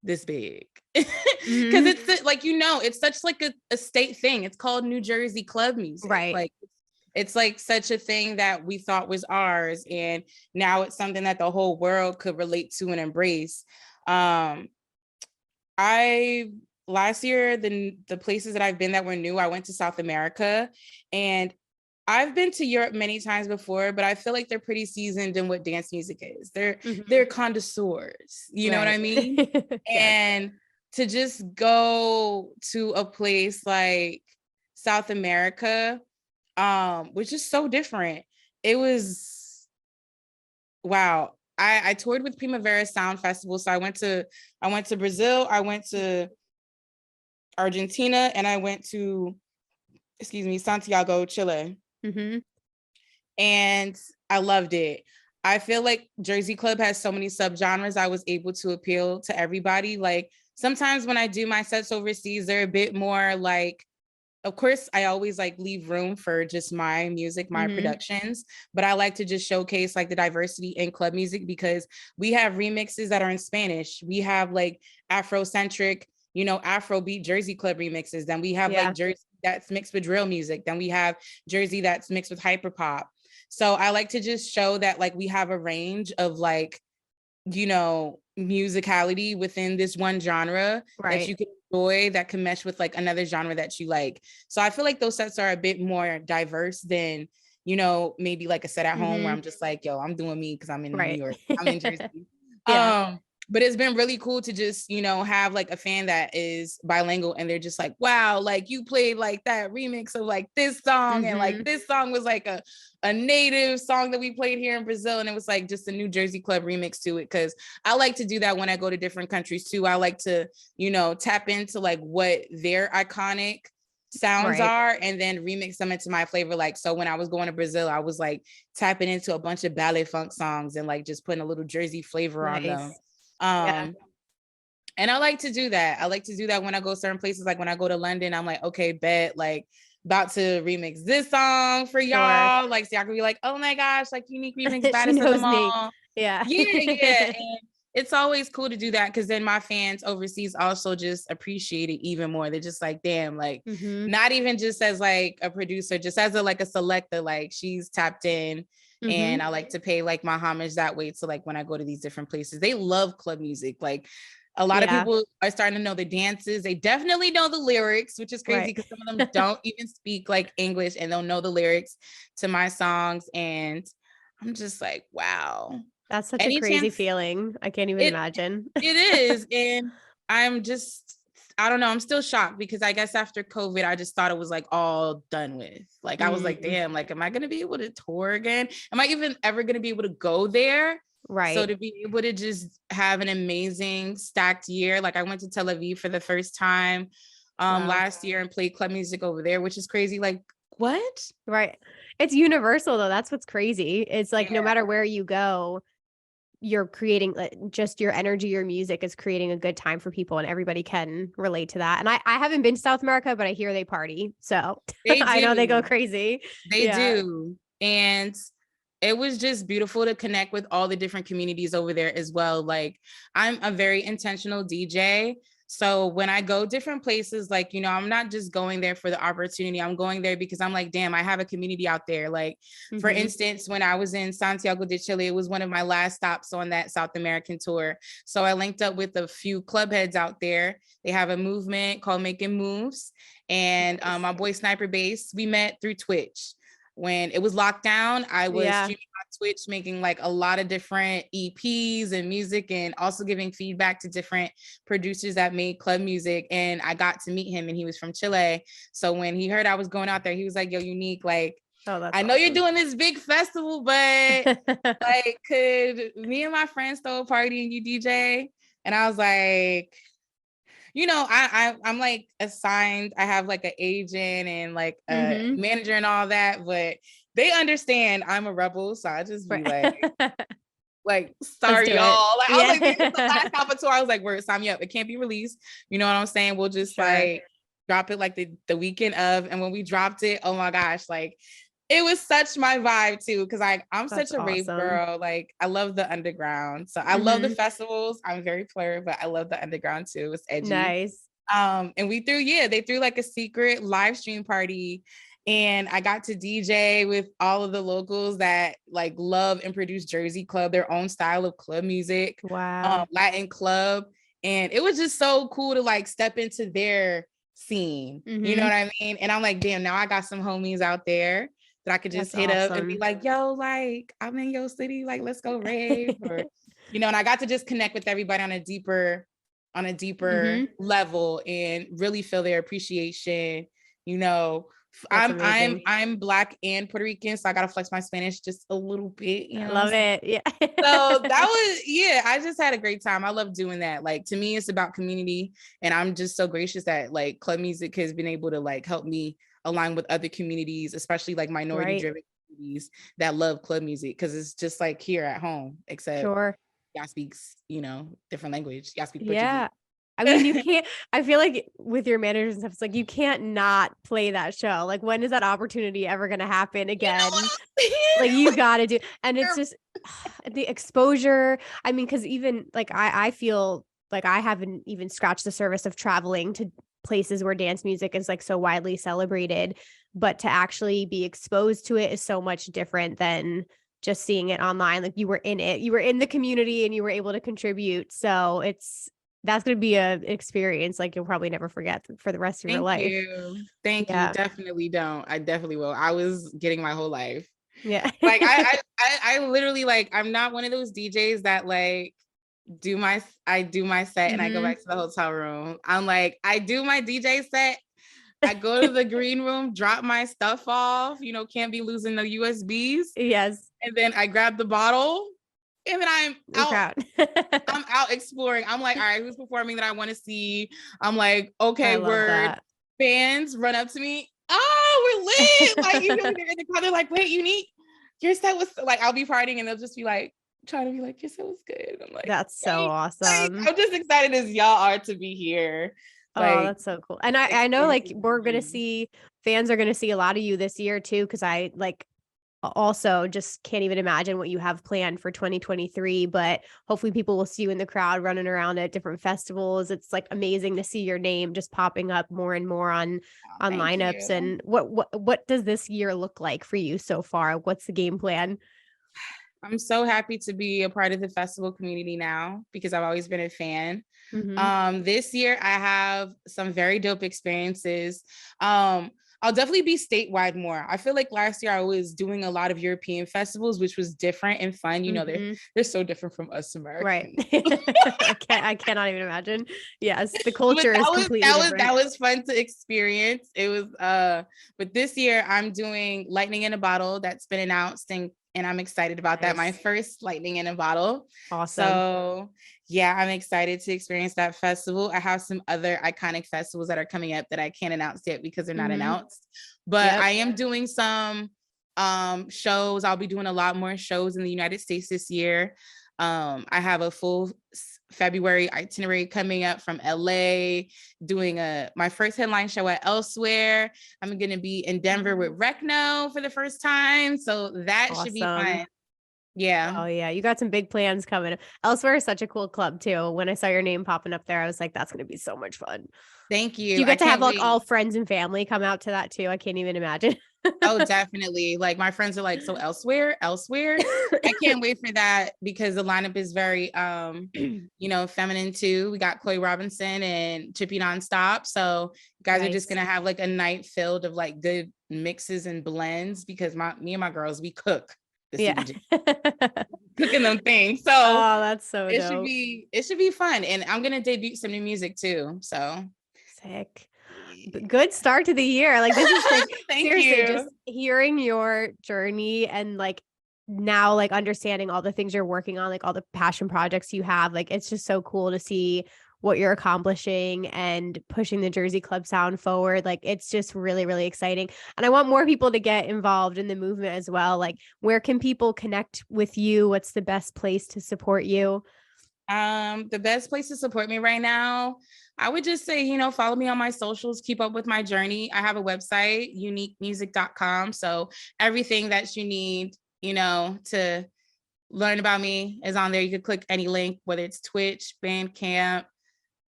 [SPEAKER 2] this big. Because it's like, it's such like a state thing. It's called New Jersey Club Music.
[SPEAKER 1] Right.
[SPEAKER 2] Like it's like such a thing that we thought was ours, and now it's something that the whole world could relate to and embrace. Last year, the places that I've been that were new, I went to South America, and I've been to Europe many times before, but I feel like they're pretty seasoned in what dance music is. They're connoisseurs, you know what I mean?
[SPEAKER 1] Yes.
[SPEAKER 2] And to just go to a place like South America, which is so different. It was wow. I toured with Primavera Sound Festival. So I went to Brazil, I went to Argentina, and I went to, Santiago, Chile. And I loved it. I feel like Jersey Club has so many subgenres. I was able to appeal to everybody. Like sometimes when I do my sets overseas, they're a bit more like, of course, I always like leave room for just my music, my productions, but I like to just showcase like the diversity in club music because we have remixes that are in Spanish. We have like Afrocentric, Afrobeat Jersey Club remixes. Then we have like Jersey that's mixed with drill music. Then we have Jersey that's mixed with hyperpop. So I like to just show that like we have a range of like, musicality within this one genre that you can enjoy that can mesh with like another genre that you like. So I feel like those sets are a bit more diverse than, maybe like a set at home where I'm just like, yo, I'm doing me because I'm in New York, I'm in Jersey. But it's been really cool to just, have like a fan that is bilingual and they're just like, wow, like you played like that remix of like this song and like this song was like a native song that we played here in Brazil. And it was like just a New Jersey Club remix to it. Cause I like to do that when I go to different countries too. I like to, tap into like what their iconic sounds are and then remix them into my flavor. Like, so when I was going to Brazil, I was like tapping into a bunch of ballet funk songs and like just putting a little Jersey flavor on them. And I like to do that. I like to do that when I go certain places. Like when I go to London, I'm like, okay, bet, like about to remix this song for y'all. Like, so y'all can be like, oh my gosh, like UNIIQU remix baddest of them all.
[SPEAKER 1] Yeah.
[SPEAKER 2] And it's always cool to do that because then my fans overseas also just appreciate it even more. They're just like, damn, like not even just as like a producer, just as a selector, like she's tapped in. And I like to pay like my homage that way to like when I go to these different places. They love club music. Like a lot of people are starting to know the dances. They definitely know the lyrics, which is crazy because some of them don't even speak like English and they'll know the lyrics to my songs. And I'm just like, wow.
[SPEAKER 1] That's such a crazy feeling. I can't even imagine.
[SPEAKER 2] It is. And I'm just, I don't know. I'm still shocked because I guess after COVID, I just thought it was like all done with. Like, I was like, damn, like, am I going to be able to tour again? Am I even ever going to be able to go there? So to be able to just have an amazing stacked year. Like I went to Tel Aviv for the first time last year and played club music over there, which is crazy. Like, what?
[SPEAKER 1] It's universal though. That's what's crazy. It's like, no matter where you go, you're creating just your energy, your music is creating a good time for people and everybody can relate to that. And I haven't been to South America, but I hear they party. So I know they go crazy.
[SPEAKER 2] They do. And it was just beautiful to connect with all the different communities over there as well. Like I'm a very intentional DJ. So when I go different places, like, I'm not just going there for the opportunity. I'm going there because I'm like, damn, I have a community out there. Like, for instance, when I was in Santiago de Chile, it was one of my last stops on that South American tour. So I linked up with a few club heads out there. They have a movement called Making Moves. And my boy Sniper Bass, we met through Twitch. When it was locked down, I was streaming on Twitch, making like a lot of different EPs and music and also giving feedback to different producers that made club music. And I got to meet him and he was from Chile. So when he heard I was going out there, he was like, yo, UNIIQU, like, I know you're doing this big festival, but like, could me and my friends throw a party and you DJ? And I was like, I'm like assigned, I have like an agent and like a manager and all that, but they understand I'm a rebel. So I just be like, sorry, y'all. Like, I was like, this is the last Alpha tour. I was like, word, sign me up. It can't be released. You know what I'm saying? We'll just like drop it like the weekend of. And when we dropped it, oh my gosh, like it was such my vibe too. Cause I'm such a rave girl. Like I love the underground. So I love the festivals. I'm very player, but I love the underground too. It's edgy.
[SPEAKER 1] Nice.
[SPEAKER 2] And they threw like a secret live stream party. And I got to DJ with all of the locals that like love and produce Jersey Club, their own style of club music.
[SPEAKER 1] Wow.
[SPEAKER 2] Latin club. And it was just so cool to like step into their scene. You know what I mean? And I'm like, damn, now I got some homies out there that I could just
[SPEAKER 1] That's
[SPEAKER 2] hit up and
[SPEAKER 1] awesome.
[SPEAKER 2] be like, yo, like I'm in your city, like let's go rave, or and I got to just connect with everybody on a deeper level and really feel their appreciation.
[SPEAKER 1] That's amazing.
[SPEAKER 2] I'm Black and Puerto Rican, so I gotta flex my Spanish just a little bit.
[SPEAKER 1] I love it. Yeah.
[SPEAKER 2] So that was, I just had a great time. I love doing that. Like, to me, it's about community, and I'm just so gracious that like club music has been able to like help me align with other communities, especially like minority driven communities that love club music, because it's just like here at home, except
[SPEAKER 1] Sure.
[SPEAKER 2] y'all speaks, different language. Y'all speak
[SPEAKER 1] Yeah.
[SPEAKER 2] Portuguese.
[SPEAKER 1] I mean, you can't, I feel like with your managers and stuff, it's like you can't not play that show. Like, when is that opportunity ever going to happen again? Like, you got to do, and it's just the exposure. I mean, because even like I feel like I haven't even scratched the surface of traveling to places where dance music is like so widely celebrated, but to actually be exposed to it is so much different than just seeing it online. Like, you were in it, you were in the community, and you were able to contribute. So that's going to be an experience like you'll probably never forget for the rest of your life.
[SPEAKER 2] Thank you. Definitely don't. I definitely will. I was getting my whole life.
[SPEAKER 1] Yeah.
[SPEAKER 2] Like I literally, like, I'm not one of those DJs that like I do my set and I go back to the hotel room. I'm like, I do my DJ set, I go to the green room, drop my stuff off, can't be losing the USBs.
[SPEAKER 1] Yes.
[SPEAKER 2] And then I grab the bottle, and then I'm out. I'm out exploring. I'm like, all right, who's performing that I want to see? I'm like, okay, word. That. Fans run up to me. Oh, we're lit. Like, they're in the crowd. They're like, wait, Unique, your set was like, I'll be partying and they'll just be like, trying to be like, your set was good. I'm like,
[SPEAKER 1] that's so awesome.
[SPEAKER 2] Like, I'm just excited as y'all are to be here.
[SPEAKER 1] Like, that's so cool. And I know like we're going to see, fans are going to see a lot of you this year too. Cause I like also just can't even imagine what you have planned for 2023, but hopefully people will see you in the crowd running around at different festivals. It's like amazing to see your name just popping up more and more on lineups. You. And what does this year look like for you so far? What's the game plan?
[SPEAKER 2] I'm so happy to be a part of the festival community now because I've always been a fan. This year I have some very dope experiences. I'll definitely be statewide more. I feel like last year I was doing a lot of European festivals, which was different and fun. They're so different from us Americans.
[SPEAKER 1] Right. I cannot even imagine. Yes, the culture is completely different.
[SPEAKER 2] That was fun to experience. It was, but this year I'm doing Lightning in a Bottle that's been announced, and I'm excited about that. My first Lightning in a Bottle.
[SPEAKER 1] Awesome.
[SPEAKER 2] So yeah, I'm excited to experience that festival. I have some other iconic festivals that are coming up that I can't announce yet because they're not announced, but I am doing some shows. I'll be doing a lot more shows in the United States this year. I have a full February itinerary coming up from LA, doing my first headline show at Elsewhere. I'm going to be in Denver with Recno for the first time. So that should be fun. Yeah.
[SPEAKER 1] Oh yeah. You got some big plans coming. Elsewhere is such a cool club too. When I saw your name popping up there, I was like, that's going to be so much fun.
[SPEAKER 2] Thank you.
[SPEAKER 1] You get to have like all friends and family come out to that too. I can't even imagine.
[SPEAKER 2] Oh, definitely. Like, my friends are like, so elsewhere. I can't wait for that because the lineup is very, feminine too. We got Chloe Robinson and Chippy Nonstop. So you guys are just going to have like a night filled of like good mixes and blends because me and my girls, we cook. Cooking them things. So
[SPEAKER 1] that's so dope.
[SPEAKER 2] It should be fun. And I'm going to debut some new music too. So
[SPEAKER 1] sick. Good start to the year. Like, this is like seriously just hearing your journey and like now like understanding all the things you're working on, like all the passion projects you have. Like, it's just so cool to see what you're accomplishing and pushing the Jersey club sound forward. Like, it's just really, really exciting. And I want more people to get involved in the movement as well. Like, where can people connect with you? What's the best place to support you?
[SPEAKER 2] The best place to support me right now, I would just say, follow me on my socials, keep up with my journey. I have a website, UNIIQU3.com. So everything that you need, to learn about me is on there. You could click any link, whether it's Twitch, Bandcamp,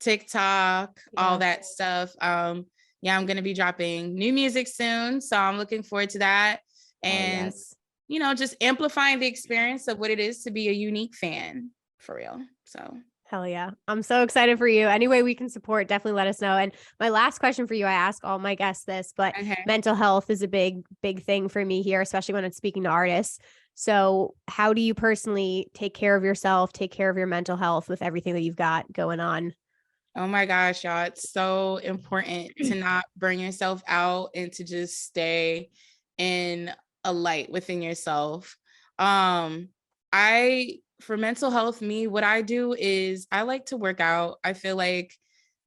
[SPEAKER 2] TikTok, all that stuff. I'm going to be dropping new music soon. So I'm looking forward to that. And, just amplifying the experience of what it is to be a UNIIQU3 fan for real. So
[SPEAKER 1] Hell yeah. I'm so excited for you. Any way we can support, definitely let us know. And my last question for you, I ask all my guests this, but
[SPEAKER 2] Okay.
[SPEAKER 1] mental health is a big thing for me here, especially when it's speaking to artists. So how do you personally take care of yourself, take care of your mental health with everything that you've got going on?
[SPEAKER 2] Oh my gosh, y'all. It's so important to not burn yourself out and to just stay in a light within yourself. I for mental health, what I do is I like to work out. I feel like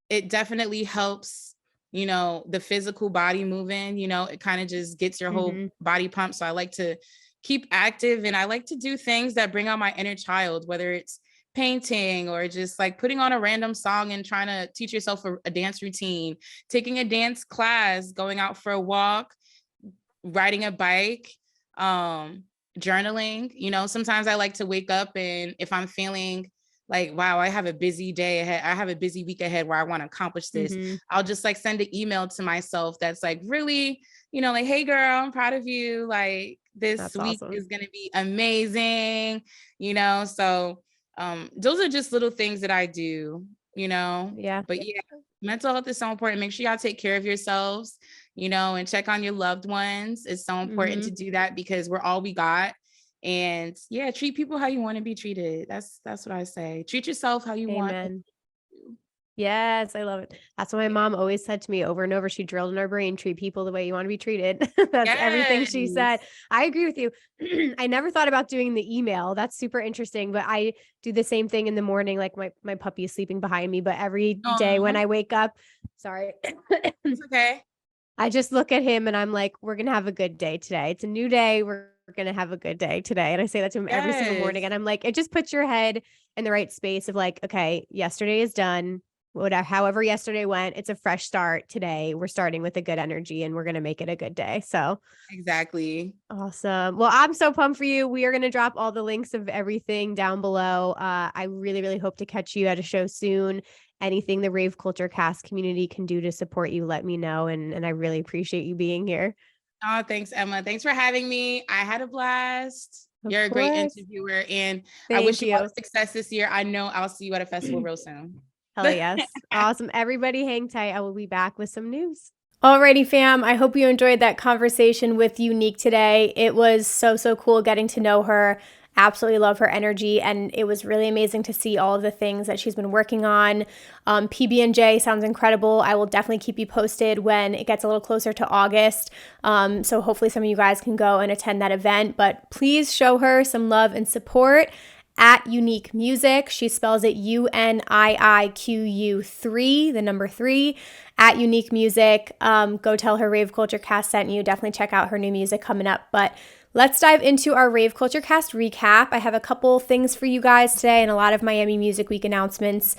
[SPEAKER 2] it definitely helps, the physical body moving, it kind of just gets your whole body pumped. So I like to keep active and I like to do things that bring out my inner child, whether it's painting or just like putting on a random song and trying to teach yourself a dance routine, taking a dance class, going out for a walk, riding a bike, journaling. Sometimes I like to wake up and if I'm feeling like, wow, I have a busy day ahead, I have a busy week ahead where I want to accomplish this, I'll just like send an email to myself that's like really, like, hey girl, I'm proud of you, like this
[SPEAKER 1] That's
[SPEAKER 2] week
[SPEAKER 1] awesome.
[SPEAKER 2] is going to be amazing, so those are just little things that I do,
[SPEAKER 1] Yeah.
[SPEAKER 2] but yeah, mental health is so important. Make sure y'all take care of yourselves, and check on your loved ones. It's so important to do that because we're all we got. And yeah, treat people how you want to be treated. That's what I say. Treat yourself how you want.
[SPEAKER 1] Amen. Yes, I love it. That's what my mom always said to me over and over. She drilled in our brain, treat people the way you want to be treated. That's everything she said.
[SPEAKER 2] Yes.
[SPEAKER 1] I agree with you. I never thought about doing the email. That's super interesting, but I do the same thing in the morning. Like my puppy is sleeping behind me, but every day when
[SPEAKER 2] Aw,
[SPEAKER 1] I wake up, sorry,
[SPEAKER 2] it's okay.
[SPEAKER 1] I just look at him and I'm like, we're going to have a good day today. It's a new day. We're going to have a good day today. And I say that to him every single morning.
[SPEAKER 2] Yes.
[SPEAKER 1] And I'm like, it just puts your head in the right space of like, okay, yesterday is done. Whatever, however yesterday went, it's a fresh start today. We're starting with a good energy and we're going to make it a good day. So
[SPEAKER 2] Exactly.
[SPEAKER 1] awesome. Well, I'm so pumped for you. We are going to drop all the links of everything down below. I really, really hope to catch you at a show soon. Anything the Rave Culture Cast community can do to support you, let me know. And I really appreciate you being here.
[SPEAKER 2] Oh, thanks, Emma. Thanks for having me. I had a blast.
[SPEAKER 1] Of
[SPEAKER 2] You're a great
[SPEAKER 1] course.
[SPEAKER 2] interviewer, and I wish
[SPEAKER 1] Thank
[SPEAKER 2] you all
[SPEAKER 1] you.
[SPEAKER 2] the success this year. I know I'll see you at a festival real soon.
[SPEAKER 1] Hell yes. Awesome. Everybody hang tight. I will be back with some news.
[SPEAKER 3] Alrighty, fam. I hope you enjoyed that conversation with UNIIQU today. It was so cool getting to know her. Absolutely love her energy, and it was really amazing to see all of the things that she's been working on. PBNJ sounds incredible. I will definitely keep you posted when it gets a little closer to August. So hopefully some of you guys can go and attend that event, but please show her some love and support at UNIIQU Music. She spells it UNIIQU3, the number 3, at UNIIQU Music. Go tell her Rave Culture Cast sent you. Definitely check out her new music coming up. But let's dive into our Rave Culture Cast recap. I have a couple things for you guys today and a lot of Miami Music Week announcements.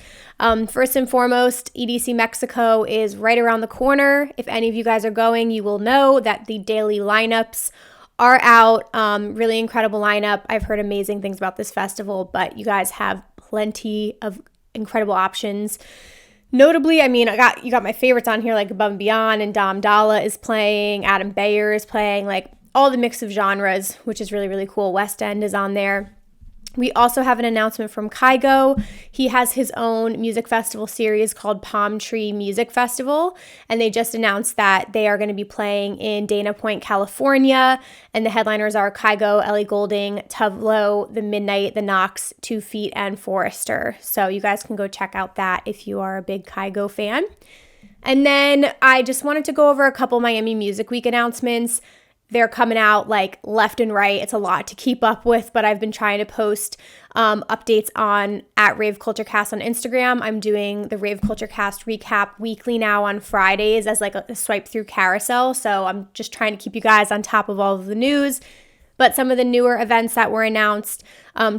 [SPEAKER 3] First and foremost, EDC Mexico is right around the corner. If any of you guys are going, you will know that the daily lineups are out. Really incredible lineup. I've heard amazing things about this festival, but you guys have plenty of incredible options. Notably, I mean, you got my favorites on here like Above and Beyond, and Dom Dalla is playing, Adam Bayer is playing, like all the mix of genres, which is really cool. West End is on there. We also have an announcement from Kygo. He has his own music festival series called Palm Tree Music Festival, and they just announced that they are going to be playing in Dana Point, California, and the headliners are Kygo, Ellie Goulding, Tuvlo, The Midnight, The Knox, 2 Feet, and Forrester. So you guys can go check out that if you are a big Kygo fan. And then I just wanted to go over a couple Miami Music Week announcements. They're coming out like left and right. It's a lot to keep up with, but I've been trying to post updates on at Rave Culture Cast on Instagram. I'm doing the Rave Culture Cast recap weekly now on Fridays as like a swipe through carousel. So I'm just trying to keep you guys on top of all of the news. But some of the newer events that were announced,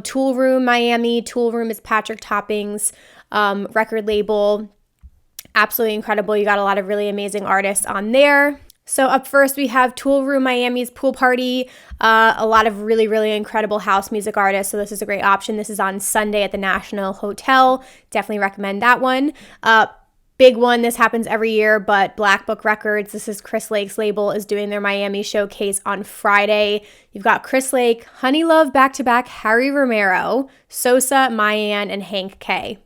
[SPEAKER 3] Tool Room Miami. Tool Room is Patrick Topping's record label. Absolutely incredible. You got a lot of really amazing artists on there. So up first, we have Tool Room Miami's Pool Party, a lot of really incredible house music artists, so this is a great option. This is on Sunday at the National Hotel. Definitely recommend that one. Big one, this happens every year, but Black Book Records, this is Chris Lake's label, is doing their Miami showcase on Friday. You've got Chris Lake, Honey Love back-to-back, Harry Romero, Sosa, Mayan, and Hank K.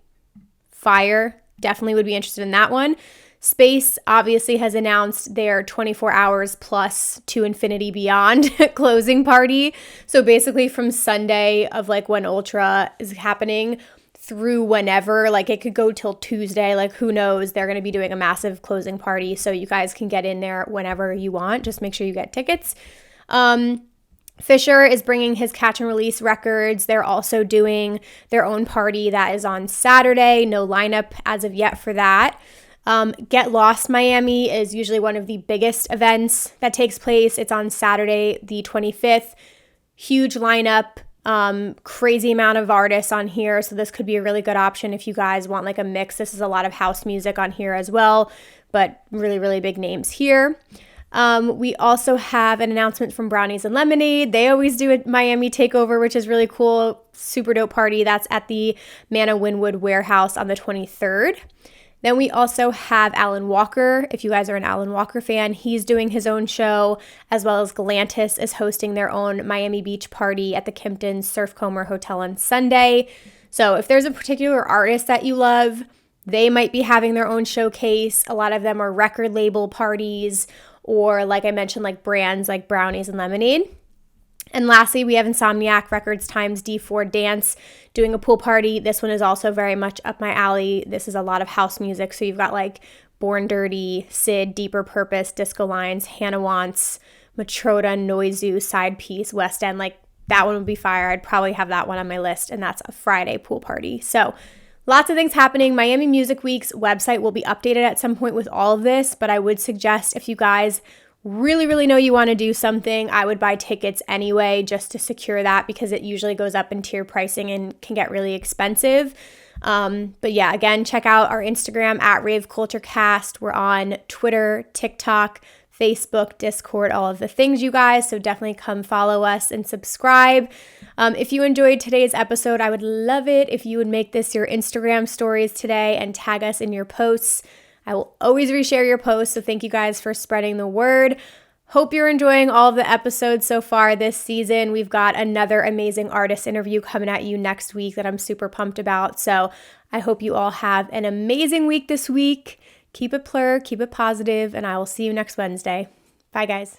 [SPEAKER 3] fire. Definitely would be interested in that one. Space obviously has announced their 24 hours plus to infinity beyond closing party. So basically from Sunday of like when Ultra is happening through whenever, like it could go till Tuesday, like who knows, they're going to be doing a massive closing party. So you guys can get in there whenever you want. Just make sure you get tickets. Fisher is bringing his Catch and Release records. They're also doing their own party that is on Saturday. No lineup as of yet for that. Get Lost Miami is usually one of the biggest events that takes place. It's on Saturday, the 25th. Huge lineup, crazy amount of artists on here. So this could be a really good option if you guys want like a mix. This is a lot of house music on here as well, but really, really big names here. We also have an announcement from Brownies and Lemonade. They always do a Miami takeover, which is really cool. Super dope party. That's at the Manna Wynwood Warehouse on the 23rd. Then we also have Alan Walker. If you guys are an Alan Walker fan, he's doing his own show, as well as Galantis is hosting their own Miami Beach party at the Kimpton Surfcomer Hotel on Sunday. So if there's a particular artist that you love, they might be having their own showcase. A lot of them are record label parties, or like I mentioned, like brands like Brownies and Lemonade. And lastly, we have Insomniac Records times D4 Dance doing a pool party. This one is also very much up my alley. This is a lot of house music. So you've got like Born Dirty, Sid, Deeper Purpose, Disco Lines, Hannah Wants, Matroda, Noizu, Side Piece, West End. Like that one would be fire. I'd probably have that one on my list. And that's a Friday pool party. So lots of things happening. Miami Music Week's website will be updated at some point with all of this. But I would suggest if you guys really know you want to do something, I would buy tickets anyway just to secure that, because it usually goes up in tier pricing and can get really expensive. But yeah, again, check out our Instagram at Rave Culture Cast. We're on Twitter, TikTok, Facebook, Discord, all of the things, you guys. So definitely come follow us and subscribe. If you enjoyed today's episode, I would love it if you would make this your Instagram stories today and tag us in your posts. I will always reshare your posts, so thank you guys for spreading the word. Hope you're enjoying all of the episodes so far this season. We've got another amazing artist interview coming at you next week that I'm super pumped about. So I hope you all have an amazing week this week. Keep it plur, keep it positive, and I will see you next Wednesday. Bye, guys.